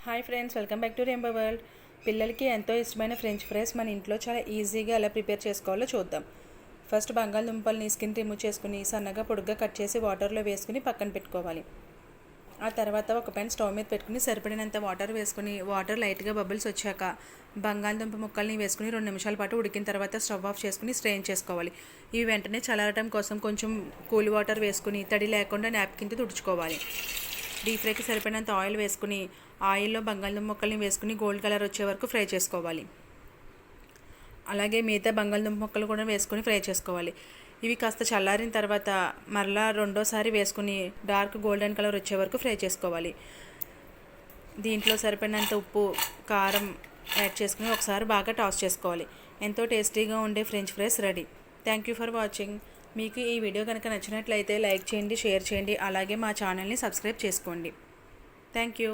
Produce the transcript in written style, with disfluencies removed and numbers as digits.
Hi friends, welcome back to rainbow world. పిల్లలకి ఎంతో ఇష్టమైన ఫ్రెంచ్ ఫ్రైస్ మన ఇంట్లో చాలా ఈజీగా ఎలా ప్రిపేర్ చేసుకోవాలో చూద్దాం. ఫస్ట్ బంగాళదుంపల్ని స్కిన్ రిమూవ్ చేసుకుని సన్నగా పొడుగ్గా కట్ చేసి వాటర్లో వేసుకుని పక్కన పెట్టుకోవాలి. ఆ తర్వాత ఒక పెన్ స్టవ్ మీద పెట్టుకుని సరిపడినంత వాటర్ వేసుకుని వాటర్ లైట్గా బబుల్స్ వచ్చాక బంగాళదుంప ముక్కల్ని వేసుకుని 2 నిమిషాల పాటు ఉడికిన తర్వాత స్టవ్ ఆఫ్ చేసుకుని స్ట్రెయిన్ చేసుకోవాలి. ఇవి వెంటనే చల్లారటం కోసం కొంచెం కూల్ వాటర్ వేసుకుని తడి లేకుండా నాప్కిన్తో తుడుచుకోవాలి. డీప్ ఫ్రైకి సరిపడినంత ఆయిల్ వేసుకుని ఆయిల్లో బంగాళదుంప ముక్కల్ని వేసుకుని గోల్డ్ కలర్ వచ్చే వరకు ఫ్రై చేసుకోవాలి. అలాగే మిగతా బంగాళదుంప ముక్కలు కూడా వేసుకుని ఫ్రై చేసుకోవాలి. ఇవి కాస్త చల్లారిన తర్వాత మరలా రెండోసారి వేసుకుని డార్క్ గోల్డెన్ కలర్ వచ్చే వరకు ఫ్రై చేసుకోవాలి. దీంట్లో సరిపడినంత ఉప్పు, కారం యాడ్ చేసుకుని ఒకసారి బాగా టాస్ చేసుకోవాలి. ఎంతో టేస్టీగా ఉండే French fries ready. Thank you for watching. మీకు ఈ వీడియో కనుక నచ్చినట్లయితే లైక్ చేయండి, షేర్ చేయండి, అలాగే మా ఛానల్ని సబ్స్క్రైబ్ చేసుకోండి. Thank you.